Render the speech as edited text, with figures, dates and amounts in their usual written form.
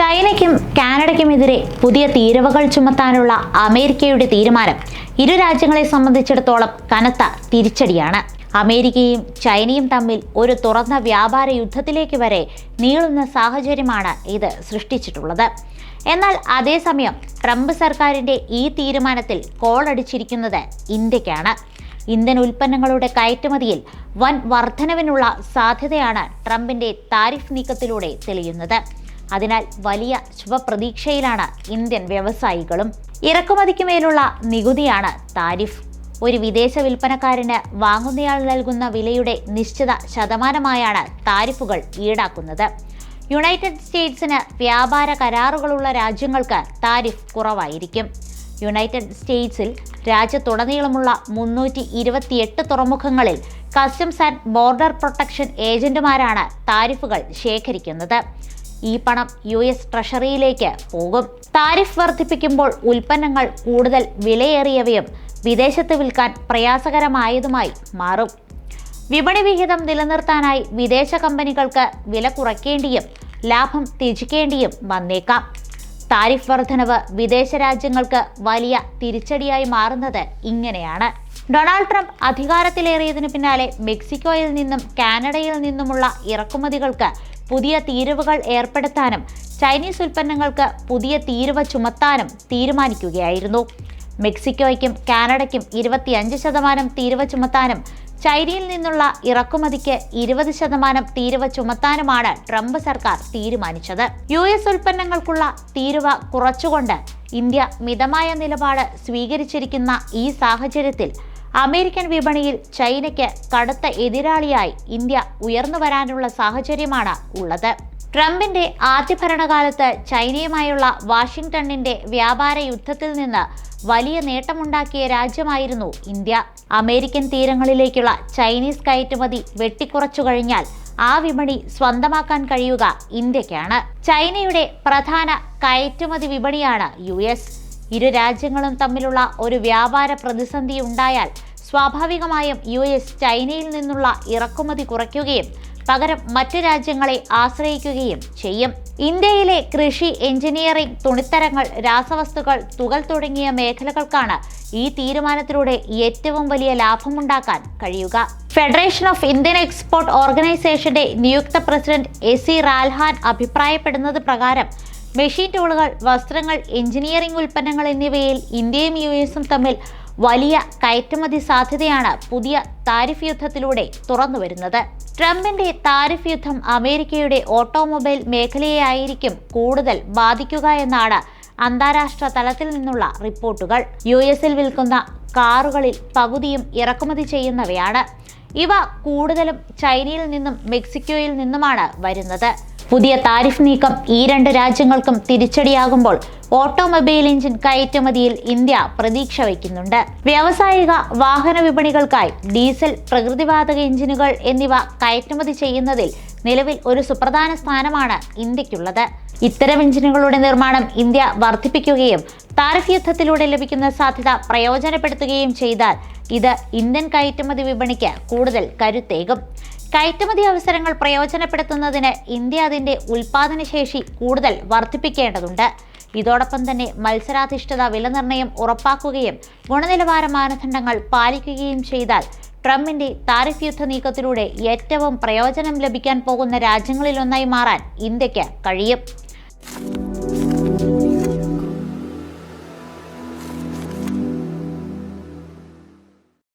ചൈനയ്ക്കും കാനഡയ്ക്കുമെതിരെ പുതിയ തീരുവകൾ ചുമത്താനുള്ള അമേരിക്കയുടെ തീരുമാനം ഇരു രാജ്യങ്ങളെ സംബന്ധിച്ചിടത്തോളം കനത്ത തിരിച്ചടിയാണ്. അമേരിക്കയും ചൈനയും തമ്മിൽ ഒരു തുറന്ന വ്യാപാര യുദ്ധത്തിലേക്ക് വരെ നീളുന്ന സാഹചര്യമാണ് ഇത് സൃഷ്ടിച്ചിട്ടുള്ളത്. എന്നാൽ അതേസമയം ട്രംപ് സർക്കാരിന്റെ ഈ തീരുമാനത്തിൽ കോളടിച്ചിരിക്കുന്നത് ഇന്ത്യക്കാണ്. ഇന്ത്യൻ ഉൽപ്പന്നങ്ങളുടെ കയറ്റുമതിയിൽ വൻ വർധനവിനുള്ള സാധ്യതയാണ് ട്രംപിന്റെ താരിഫ് നീക്കത്തിലൂടെ തെളിയുന്നത്. അതിനാൽ വലിയ ശുഭപ്രതീക്ഷയിലാണ് ഇന്ത്യൻ വ്യവസായികളും. ഇറക്കുമതിക്ക് മേലുള്ള നികുതിയാണ് താരിഫ്. ഒരു വിദേശ വിൽപ്പനക്കാരന് വാങ്ങുന്നയാൾ നൽകുന്ന വിലയുടെ നിശ്ചിത ശതമാനമായാണ് താരിഫുകൾ ഈടാക്കുന്നത്. യുണൈറ്റഡ് സ്റ്റേറ്റ്സിന് വ്യാപാര കരാറുകളുള്ള രാജ്യങ്ങൾക്ക് താരിഫ് കുറവായിരിക്കും. യുണൈറ്റഡ് സ്റ്റേറ്റ്സിൽ രാജ്യത്തുടനീളമുള്ള 328 തുറമുഖങ്ങളിൽ കസ്റ്റംസ് ആൻഡ് ബോർഡർ പ്രൊട്ടക്ഷൻ ഏജന്റുമാരാണ് താരിഫുകൾ ശേഖരിക്കുന്നത്. ഈ പണം US ട്രഷറിയിലേക്ക് പോകും. താരിഫ് വർദ്ധിപ്പിക്കുമ്പോൾ ഉൽപ്പന്നങ്ങൾ കൂടുതൽ വിലയേറിയവയും വിദേശത്ത് വിൽക്കാൻ പ്രയാസകരമായതുമായി മാറും. വിപണി വിഹിതം നിലനിർത്താനായി വിദേശ കമ്പനികൾക്ക് വില കുറയ്ക്കേണ്ടിയും ലാഭം ത്യജിക്കേണ്ടിയും വന്നേക്കാം. താരിഫ് വർധനവ് വിദേശ രാജ്യങ്ങൾക്ക് വലിയ തിരിച്ചടിയായി മാറുന്നത് ഇങ്ങനെയാണ്. ഡൊണാൾഡ് ട്രംപ് അധികാരത്തിലേറിയതിനു പിന്നാലെ മെക്സിക്കോയിൽ നിന്നും കാനഡയിൽ നിന്നുമുള്ള ഇറക്കുമതികൾക്ക് പുതിയ തീരുവകൾ ഏർപ്പെടുത്താനും ചൈനീസ് ഉൽപ്പന്നങ്ങൾക്ക് പുതിയ തീരുവ ചുമത്താനും തീരുമാനിക്കുകയായിരുന്നു. മെക്സിക്കോയ്ക്കും കാനഡയ്ക്കും 25% തീരുവ ചുമത്താനും ചൈനയിൽ നിന്നുള്ള ഇറക്കുമതിക്ക് 20% തീരുവ ചുമത്താനുമാണ് ട്രംപ് സർക്കാർ തീരുമാനിച്ചത്. US ഉൽപ്പന്നങ്ങൾക്കുള്ള തീരുവ കുറച്ചുകൊണ്ട് ഇന്ത്യ മിതമായ നിലപാട് സ്വീകരിച്ചിരിക്കുന്ന ഈ സാഹചര്യത്തിൽ അമേരിക്കൻ വിപണിയിൽ ചൈനയ്ക്ക് കടുത്ത എതിരാളിയായി ഇന്ത്യ ഉയർന്നു വരാനുള്ള സാഹചര്യമാണ് ഉള്ളത്. ട്രംപിന്റെ ആദ്യ ഭരണകാലത്ത് ചൈനയുമായുള്ള വാഷിംഗ്ടണിന്റെ വ്യാപാര യുദ്ധത്തിൽ നിന്ന് വലിയ നേട്ടമുണ്ടാക്കിയ രാജ്യമായിരുന്നു ഇന്ത്യ. അമേരിക്കൻ തീരങ്ങളിലേക്കുള്ള ചൈനീസ് കയറ്റുമതി വെട്ടിക്കുറച്ചു കഴിഞ്ഞാൽ ആ വിപണി സ്വന്തമാക്കാൻ കഴിയുക ഇന്ത്യക്കാണ്. ചൈനയുടെ പ്രധാന കയറ്റുമതി വിപണിയാണ് US. ഇരു രാജ്യങ്ങളും തമ്മിലുള്ള ഒരു വ്യാപാര പ്രതിസന്ധി ഉണ്ടായാൽ സ്വാഭാവികമായും US ചൈനയിൽ നിന്നുള്ള ഇറക്കുമതി കുറയ്ക്കുകയും പകരം മറ്റു രാജ്യങ്ങളെ ആശ്രയിക്കുകയും ചെയ്യും. ഇന്ത്യയിലെ കൃഷി, എഞ്ചിനീയറിംഗ്, തുണിത്തരങ്ങൾ, രാസവസ്തുക്കൾ, തുകൽ തുടങ്ങിയ മേഖലകൾക്കാണ് ഈ തീരുമാനത്തിലൂടെ ഏറ്റവും വലിയ ലാഭമുണ്ടാക്കാൻ കഴിയുക. ഫെഡറേഷൻ ഓഫ് ഇന്ത്യൻ എക്സ്പോർട്ട് ഓർഗനൈസേഷന്റെ നിയുക്ത പ്രസിഡന്റ് AC റാൽഹാൻ അഭിപ്രായപ്പെടുന്നത് പ്രകാരം മെഷീൻ ടൂളുകൾ, വസ്ത്രങ്ങൾ, എഞ്ചിനീയറിംഗ് ഉൽപ്പന്നങ്ങൾ എന്നിവയിൽ ഇന്ത്യയും USഉം തമ്മിൽ വലിയ കയറ്റുമതി സാധ്യതയാണ് പുതിയ താരിഫ് യുദ്ധത്തിലൂടെ തുറന്നുവരുന്നത്. ട്രംപിന്റെ താരിഫ് യുദ്ധം അമേരിക്കയുടെ ഓട്ടോമൊബൈൽ മേഖലയെയായിരിക്കും കൂടുതൽ ബാധിക്കുക എന്നാണ് അന്താരാഷ്ട്ര തലത്തിൽ നിന്നുള്ള റിപ്പോർട്ടുകൾ. USൽ വിൽക്കുന്ന കാറുകളിൽ പകുതിയും ഇറക്കുമതി ചെയ്യുന്നവയാണ്. ഇവ കൂടുതലും ചൈനയിൽ നിന്നും മെക്സിക്കോയിൽ നിന്നുമാണ് വരുന്നത്. പുതിയ താരിഫ് നീക്കം ഈ രണ്ട് രാജ്യങ്ങൾക്കും തിരിച്ചടിയാകുമ്പോൾ ഓട്ടോമൊബൈൽ എഞ്ചിൻ കയറ്റുമതിയിൽ ഇന്ത്യ പ്രതീക്ഷ വയ്ക്കുന്നുണ്ട്. വ്യാവസായിക വാഹന വിപണികൾക്കായി ഡീസൽ, പ്രകൃതിവാതക എഞ്ചിനുകൾ എന്നിവ കയറ്റുമതി ചെയ്യുന്നതിൽ നിലവിൽ ഒരു സുപ്രധാന സ്ഥാനമാണ് ഇന്ത്യക്കുള്ളത്. ഇത്തരം എഞ്ചിനുകളുടെ നിർമ്മാണം ഇന്ത്യ വർദ്ധിപ്പിക്കുകയും താരിഫ് യുദ്ധത്തിലൂടെ ലഭിക്കുന്ന സാധ്യത പ്രയോജനപ്പെടുത്തുകയും ചെയ്താൽ ഇത് ഇന്ത്യൻ കയറ്റുമതി വിപണിക്ക് കൂടുതൽ കരുത്തേകും. കയറ്റുമതി അവസരങ്ങൾ പ്രയോജനപ്പെടുത്തുന്നതിന് ഇന്ത്യ അതിന്റെ ഉൽപാദനശേഷി കൂടുതൽ വർദ്ധിപ്പിക്കേണ്ടതുണ്ട്. ഇതോടൊപ്പം തന്നെ മത്സരാധിഷ്ഠിത വിലനിർണ്ണയം ഉറപ്പാക്കുകയും ഗുണനിലവാര മാനദണ്ഡങ്ങൾ പാലിക്കുകയും ചെയ്താൽ ട്രംപിന്റെ താരിഫ് യുദ്ധ നീക്കത്തിലൂടെ ഏറ്റവും പ്രയോജനം ലഭിക്കാൻ പോകുന്ന രാജ്യങ്ങളിലൊന്നായി മാറാൻ ഇന്ത്യക്ക് കഴിയും.